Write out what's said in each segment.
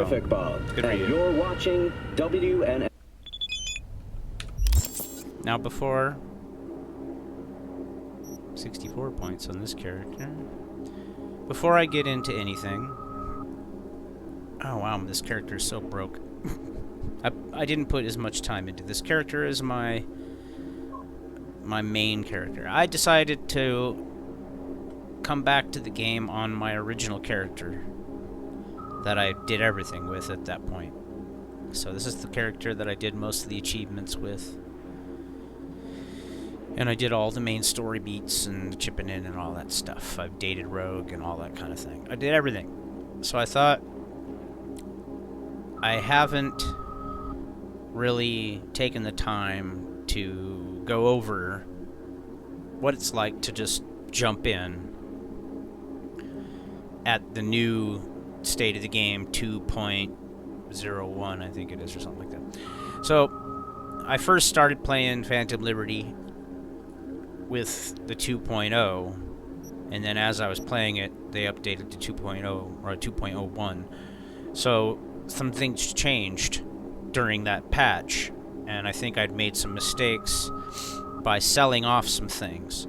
Terrific, Bob. Good for And you. you're watching WN. Now before 64 points on this character. Before I get into anything, oh wow, this character is so broke. I didn't put as much time into this character as my main character. I decided to come back to the game on my original character that I did everything with at that point. So this is the character that I did most of the achievements with. And I did all the main story beats and the chipping in and all that stuff. I've dated Rogue and all that kind of thing. I did everything. So I thought, I haven't really taken the time to go over what it's like to just jump in at the new state of the game 2.01, I think it is, or something like that. So I first started playing Phantom Liberty with the 2.0, and then as I was playing it, they updated to 2.0 or 2.01. So some things changed during that patch, and I think I'd made some mistakes by selling off some things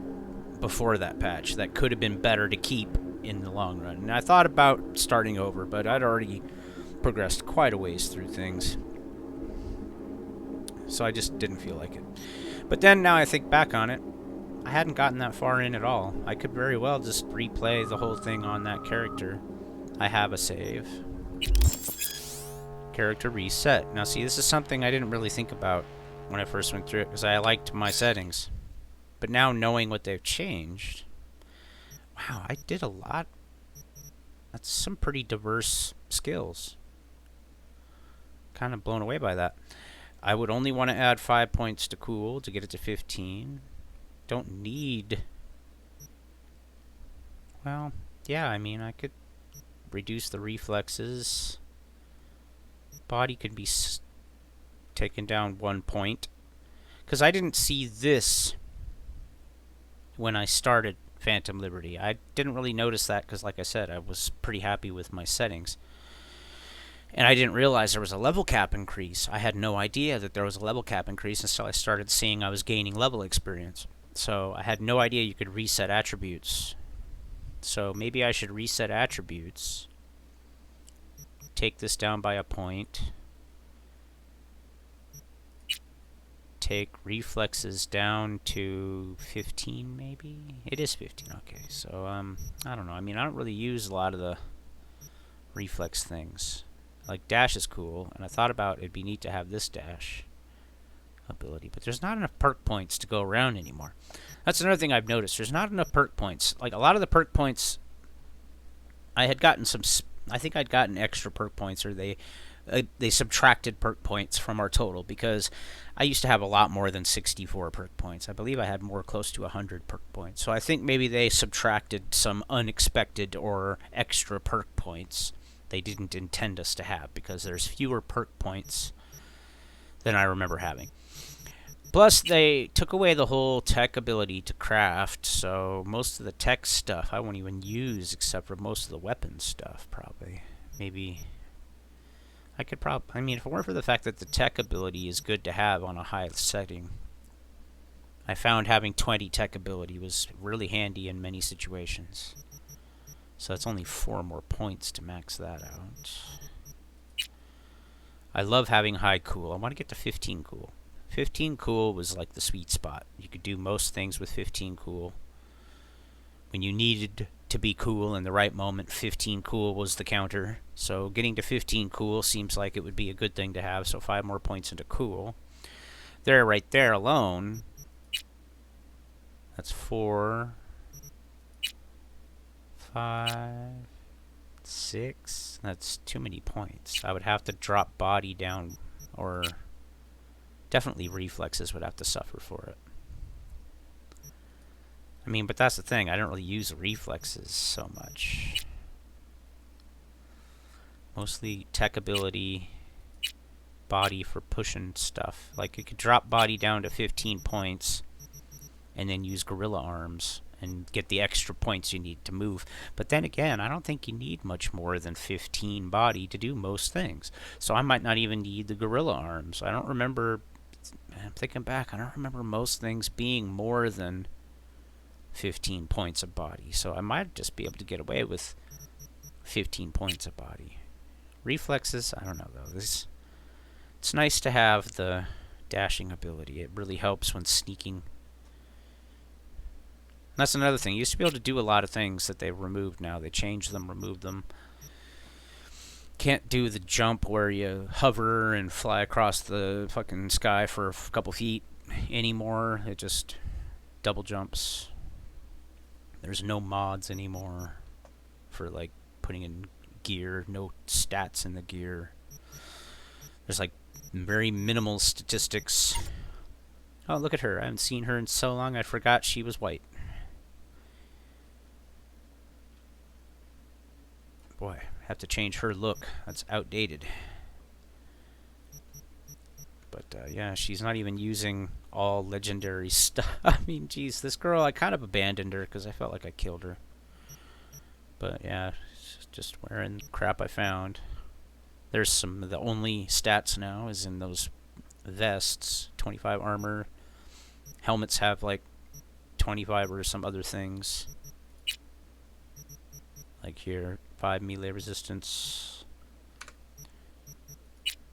before that patch that could have been better to keep in the long run. And I thought about starting over, but I'd already progressed quite a ways through things, so I just didn't feel like it. But then now I think back on it, I hadn't gotten that far in at all. I could very well just replay the whole thing on that character. I have a save. Character reset. Now see, this is something I didn't really think about when I first went through it, because I liked my settings. But now knowing what they've changed, wow, I did a lot. That's some pretty diverse skills. Kind of blown away by that. I would only want to add 5 points to cool to get it to 15. Don't need... Well, yeah, I mean, I could reduce the reflexes. Body could be taken down 1 point. Because I didn't see this when I started Phantom Liberty. I didn't really notice that because, like I said, I was pretty happy with my settings. And I didn't realize there was a level cap increase. I had no idea that there was a level cap increase until I started seeing I was gaining level experience. So I had no idea you could reset attributes. So maybe I should reset attributes. Take this down by a point. Take reflexes down to 15 maybe? It is 15, okay. So, I don't know. I mean, I don't really use a lot of the reflex things. Like, dash is cool, and I thought about it'd be neat to have this dash ability, but there's not enough perk points to go around anymore. That's another thing I've noticed. There's not enough perk points. Like, a lot of the perk points, I had gotten some... I think I'd gotten extra perk points, or they subtracted perk points from our total, because I used to have a lot more than 64 perk points. I believe I had more close to 100 perk points. So I think maybe they subtracted some unexpected or extra perk points they didn't intend us to have, because there's fewer perk points than I remember having. Plus, they took away the whole tech ability to craft, so most of the tech stuff I won't even use, except for most of the weapon stuff, probably. Maybe I could probably... I mean, if it weren't for the fact that the tech ability is good to have on a high setting, I found having 20 tech ability was really handy in many situations. So it's only 4 more points to max that out. I love having high cool. I want to get to 15 cool. 15 cool was like the sweet spot. You could do most things with 15 cool. When you needed to be cool in the right moment, 15 cool was the counter. So getting to 15 cool seems like it would be a good thing to have. So 5 more points into cool. There, right there alone. That's 4, 5, 6. That's too many points. I would have to drop body down, or definitely reflexes would have to suffer for it. I mean, but that's the thing. I don't really use reflexes so much. Mostly tech ability, body for pushing stuff. Like, you could drop body down to 15 points and then use gorilla arms and get the extra points you need to move. But then again, I don't think you need much more than 15 body to do most things. So I might not even need the gorilla arms. I don't remember, I'm thinking back, I don't remember most things being more than 15 points of body. So I might just be able to get away with 15 points of body. Reflexes, I don't know though. It's nice to have the dashing ability. It really helps when sneaking. That's another thing. You used to be able to do a lot of things that they've removed now. They changed them, removed them. Can't do the jump where you hover and fly across the fucking sky for a couple feet anymore. It just double jumps. There's no mods anymore for like putting in gear. No stats in the gear. There's like very minimal statistics. Oh, look at her. I haven't seen her in so long I forgot she was white. Boy, have to change her look. That's outdated. But yeah, she's not even using all legendary stuff. I mean, geez, this girl, I kind of abandoned her because I felt like I killed her. But yeah, she's just wearing crap I found. There's some of the only stats now is in those vests. 25 armor. Helmets have like 25 or some other things. Like here, 5 melee resistance.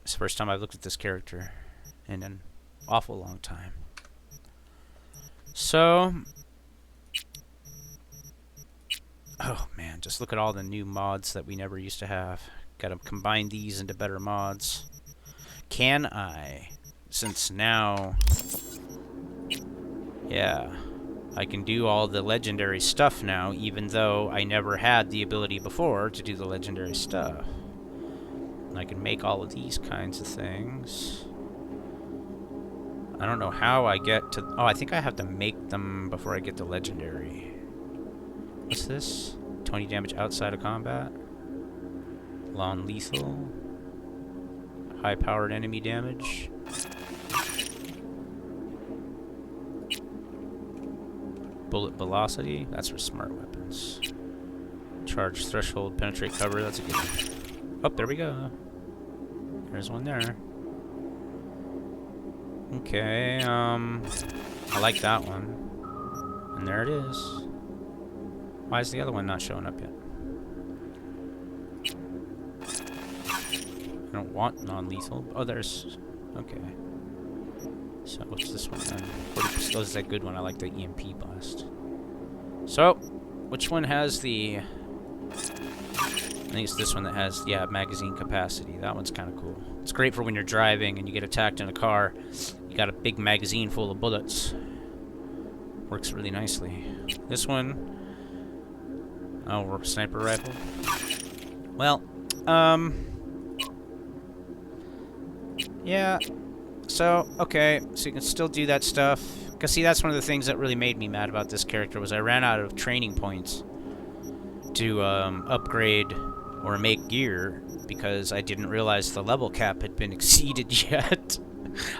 It's the first time I've looked at this character in an awful long time. So, oh man, just look at all the new mods that we never used to have. Gotta combine these into better mods. Can I? Since now, yeah, I can do all the legendary stuff now, even though I never had the ability before to do the legendary stuff. And I can make all of these kinds of things. I don't know how I get to... Oh, I think I have to make them before I get to legendary. What's this? 20 damage outside of combat. Non-lethal. High-powered enemy damage. Bullet velocity, that's for smart weapons. Charge threshold, penetrate cover, that's a good one. Oh, there we go. There's one there. Okay, I like that one. And there it is. Why is the other one not showing up yet? I don't want non-lethal. Oh, there's... Okay. So, what's this one then? 40%. Oh, this is a good one. I like the EMP blast. So, which one has the... I think it's this one that has, yeah, magazine capacity. That one's kind of cool. It's great for when you're driving and you get attacked in a car. You got a big magazine full of bullets. Works really nicely. This one... Oh, sniper rifle. Well, yeah... So, okay, so you can still do that stuff. Because, see, that's one of the things that really made me mad about this character was I ran out of training points to upgrade or make gear because I didn't realize the level cap had been exceeded yet.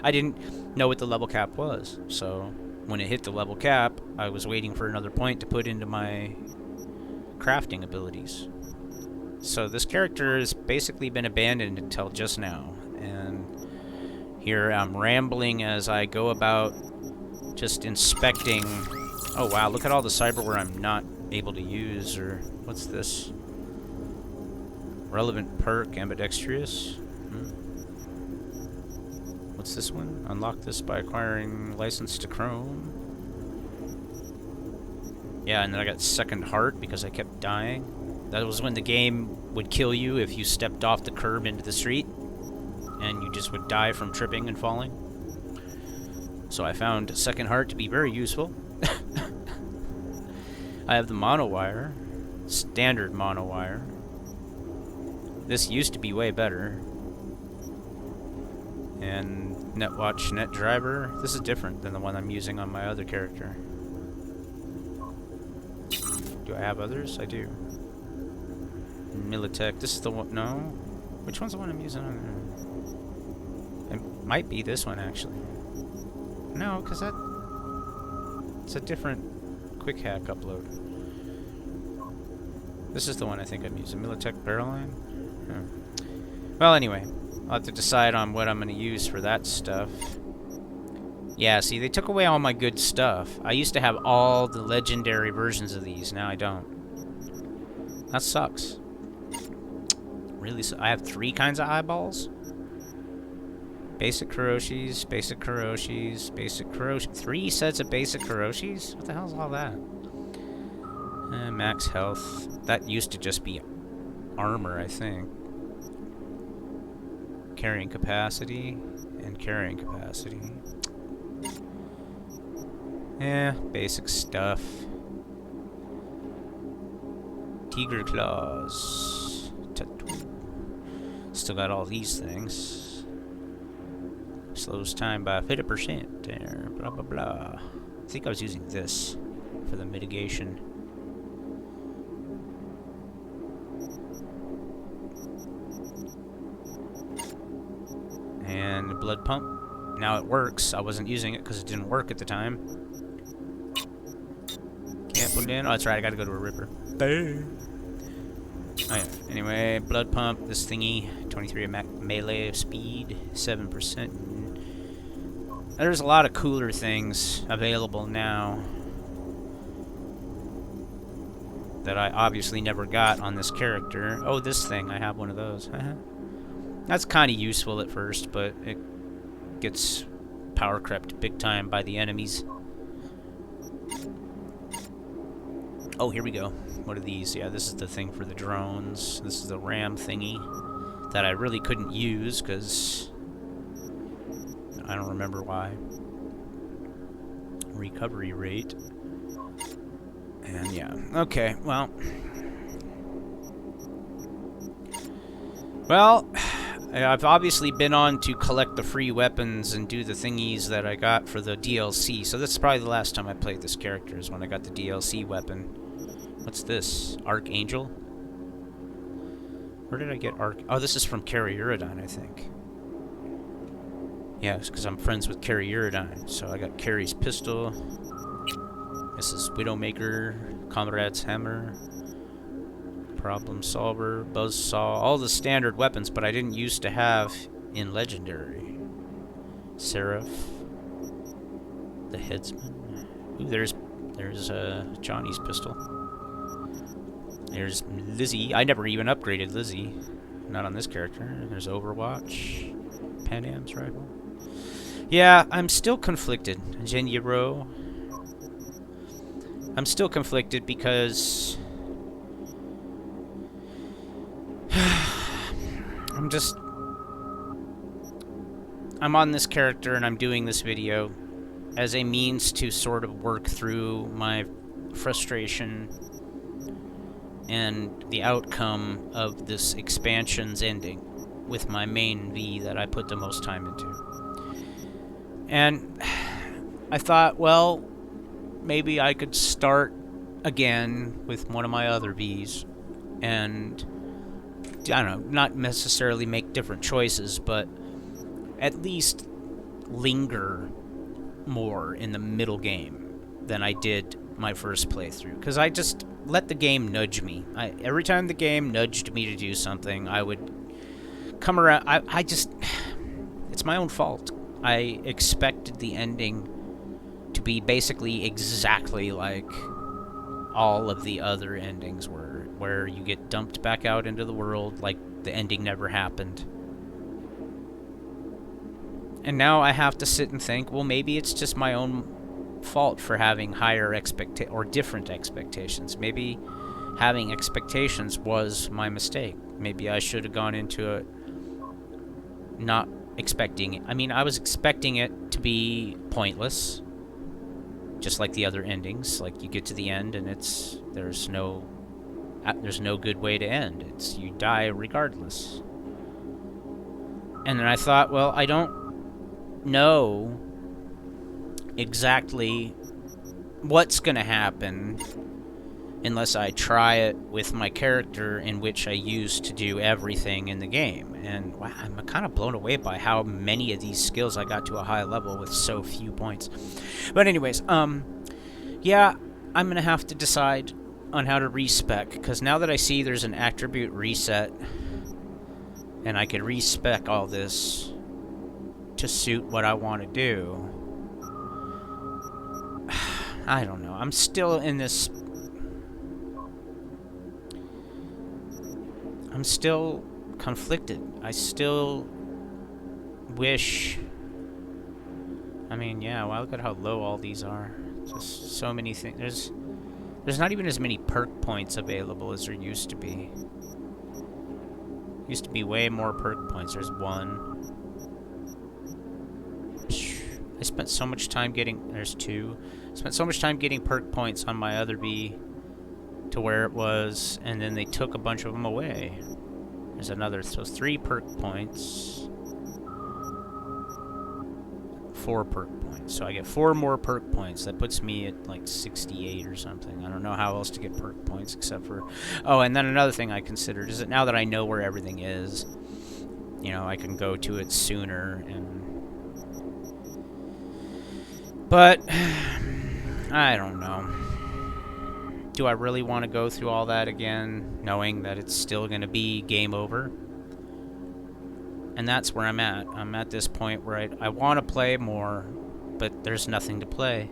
I didn't know what the level cap was. So, when it hit the level cap, I was waiting for another point to put into my crafting abilities. So, this character has basically been abandoned until just now. And... here I'm rambling as I go about just inspecting. Oh wow, look at all the cyberware I'm not able to use. Or what's this? Relevant perk, ambidextrous. What's this one? Unlock this by acquiring license to Chrome. Yeah, and then I got second heart because I kept dying. That was when the game would kill you if you stepped off the curb into the street. And you just would die from tripping and falling. So I found second heart to be very useful. I have the monowire. Standard monowire. This used to be way better. And Netwatch Net Driver. This is different than the one I'm using on my other character. Do I have others? I do. Militech. This is the one. No? Which one's the one I'm using on there? It might be this one, actually. No, because that... it's a different quick hack upload. This is the one I think I'm using. Militech barrel line? Yeah. Well, anyway, I'll have to decide on what I'm going to use for that stuff. Yeah, see, they took away all my good stuff. I used to have all the legendary versions of these. Now I don't. That sucks. Really, I have 3 kinds of eyeballs? Basic Kuroshis, basic Kuroshis, basic Kuroshi. 3 sets of basic Kuroshis? What the hell's all that? Max health. That used to just be armor, I think. Carrying capacity and carrying capacity. Yeah, basic stuff. Tiger claws. Tattoo. Still got all these things. Slows time by 50% there, blah blah blah. I think I was using this for the mitigation. And blood pump. Now it works. I wasn't using it because it didn't work at the time. Can't put it in. Oh, that's right. I gotta go to a ripper. Bang. Oh, yeah. Anyway, blood pump, this thingy, 23 melee speed, 7%. There's a lot of cooler things available now that I obviously never got on this character. Oh, this thing, I have one of those. That's kind of useful at first, but it gets power crept big time by the enemies. Oh, here we go. What are these? Yeah, this is the thing for the drones. This is the RAM thingy that I really couldn't use because I don't remember why. Recovery rate. And yeah, okay, well. I've obviously been on to collect the free weapons and do the thingies that I got for the DLC. So that's probably the last time I played this character is when I got the DLC weapon. What's this? Archangel? Where did I get Oh, this is from Carrie Uridine, I think. Yeah, it's because I'm friends with Carrie Uridine. So I got Carrie's pistol. This is Widowmaker, Comrade's hammer, Problem Solver, Buzzsaw, all the standard weapons, but I didn't used to have in Legendary. Seraph, the Headsman. Ooh, there's Johnny's pistol. There's Lizzie. I never even upgraded Lizzie. Not on this character. There's Overwatch. Pan Am's rifle. Yeah, I'm still conflicted. Genjiro. I'm still conflicted because I'm on this character and I'm doing this video as a means to sort of work through my frustration and the outcome of this expansion's ending with my main V that I put the most time into. And I thought, well, maybe I could start again with one of my other Vs and, I don't know, not necessarily make different choices, but at least linger more in the middle game than I did my first playthrough. Because I just let the game nudge me. Every time the game nudged me to do something, I would come around. I just... It's my own fault. I expected the ending to be basically exactly like all of the other endings were, where you get dumped back out into the world like the ending never happened. And now I have to sit and think, well, maybe it's just my own fault for having higher or different expectations. Maybe having expectations was my mistake. Maybe I should have gone into it not expecting it. I mean, I was expecting it to be pointless, just like the other endings. Like, you get to the end and there's no good way to end. You die regardless. And then I thought, well, I don't know exactly what's gonna happen unless I try it with my character in which I used to do everything in the game. And wow, I'm kind of blown away by how many of these skills I got to a high level with so few points. But anyways, yeah, I'm going to have to decide on how to respec, because now that I see there's an attribute reset, and I can respec all this to suit what I want to do. I don't know. I'm still in this... I'm still conflicted. I still wish... I mean, yeah, well, look at how low all these are. Just so many things. There's not even as many perk points available as there used to be. Used to be way more perk points. There's one. I spent so much time getting... There's two. I spent so much time getting perk points on my other B to where it was, and then they took a bunch of them away. There's another... So 3 perk points. 4 perk points. So I get 4 more perk points. That puts me at like 68 or something. I don't know how else to get perk points except for... Oh, and then another thing I considered is that now that I know where everything is, you know, I can go to it sooner and... But... I don't know. Do I really want to go through all that again, knowing that it's still going to be game over? And that's where I'm at. I'm at this point where I want to play more, but there's nothing to play.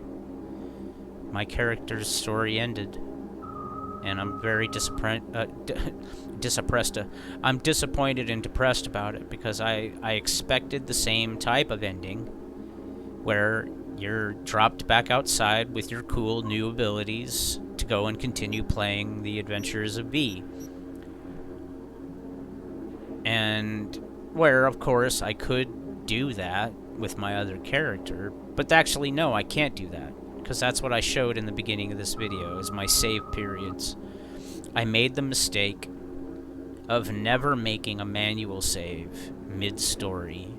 My character's story ended, and I'm very I'm disappointed and depressed about it, because I expected the same type of ending, where you're dropped back outside with your cool new abilities to go and continue playing the adventures of V. And... where, of course, I could do that with my other character, but actually, no, I can't do that, because that's what I showed in the beginning of this video, is my save periods. I made the mistake of never making a manual save mid-story,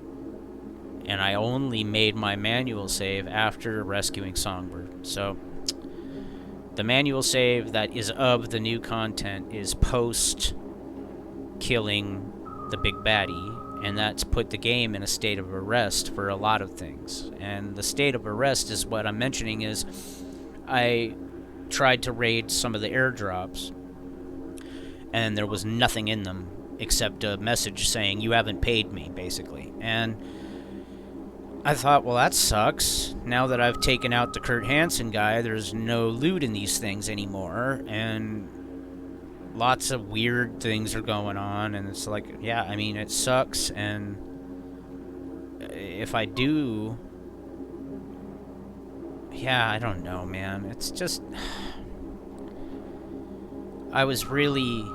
and I only made my manual save after rescuing Songbird. So, the manual save that is of the new content is post-killing the big baddie, and that's put the game in a state of arrest for a lot of things. And the state of arrest is what I'm mentioning is I tried to raid some of the airdrops, and there was nothing in them except a message saying, "You haven't paid me," basically. And I thought, well, that sucks. Now that I've taken out the Kurt Hansen guy, there's no loot in these things anymore, and lots of weird things are going on, and it's like, yeah, I mean, it sucks, and if I do... Yeah, I don't know, man. It's just... I was really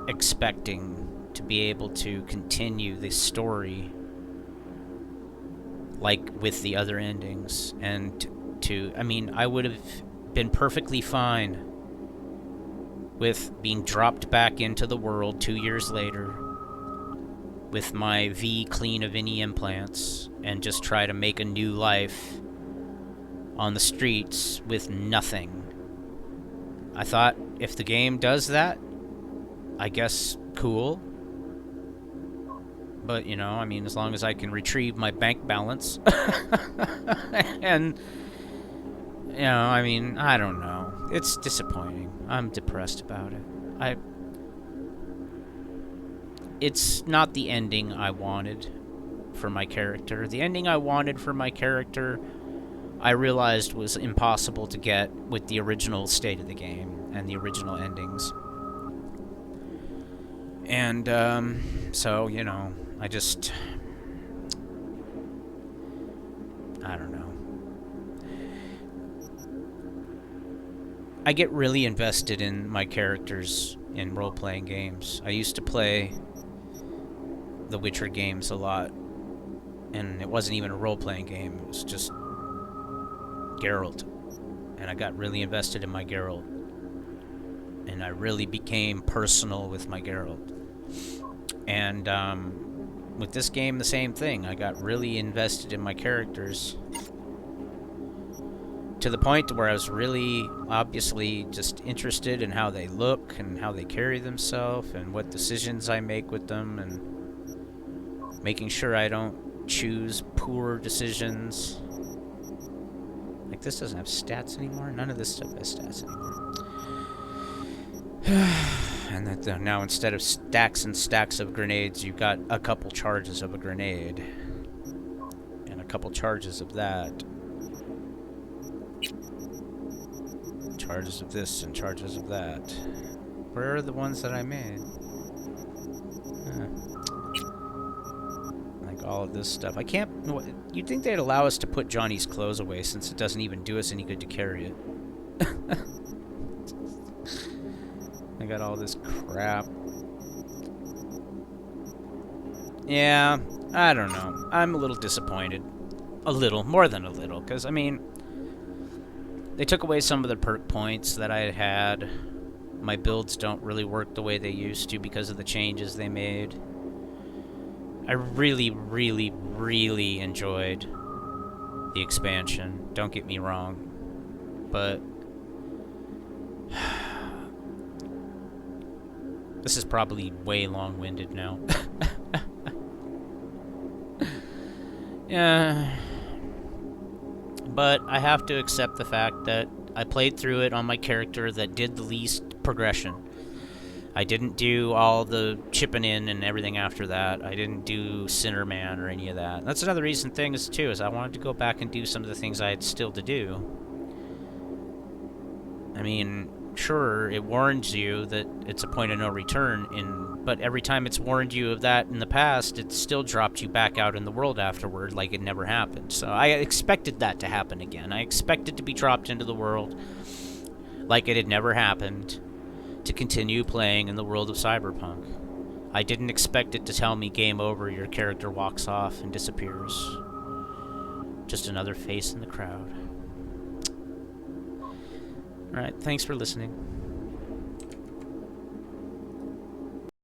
expecting to be able to continue this story like with the other endings, and to... I mean, I would have been perfectly fine with being dropped back into the world 2 years later with my V clean of any implants and just try to make a new life on the streets with nothing. I thought, if the game does that, I guess cool. But, you know, I mean, as long as I can retrieve my bank balance. And, you know, I mean, I don't know. It's disappointing. I'm depressed about it. It's not the ending I wanted for my character. The ending I wanted for my character, I realized was impossible to get with the original state of the game and the original endings. And, so, you know, I don't know. I get really invested in my characters in role-playing games. I used to play the Witcher games a lot, and it wasn't even a role-playing game. It was just Geralt, and I got really invested in my Geralt, and I really became personal with my Geralt. And with this game, the same thing. I got really invested in my characters, to the point where I was really, obviously, just interested in how they look and how they carry themselves and what decisions I make with them, and making sure I don't choose poor decisions. I Like, this doesn't have stats anymore? None of this stuff has stats anymore. And that now instead of stacks and stacks of grenades, you've got a couple charges of a grenade. And a couple charges of that. Charges of this and charges of that. Where are the ones that I made? Like all of this stuff. I can't... You'd think they'd allow us to put Johnny's clothes away since it doesn't even do us any good to carry it. I got all this crap. Yeah, I don't know. I'm a little disappointed. A little. More than a little. Because, I mean... They took away some of the perk points that I had. My builds don't really work the way they used to because of the changes they made. I really, really, really enjoyed the expansion. Don't get me wrong. But... This is probably way long-winded now. Yeah. But I have to accept the fact that I played through it on my character that did the least progression. I didn't do all the chipping in and everything after that. I didn't do Sinner Man or any of that. That's another reason things too, is I wanted to go back and do some of the things I had still to do. I mean, sure, it warns you that it's a point of no return, but every time it's warned you of that in the past, it's still dropped you back out in the world afterward like it never happened. So I expected that to happen again. I expected to be dropped into the world like it had never happened, to continue playing in the world of Cyberpunk. I didn't expect it to tell me game over, your character walks off and disappears. Just another face in the crowd. Alright, thanks for listening.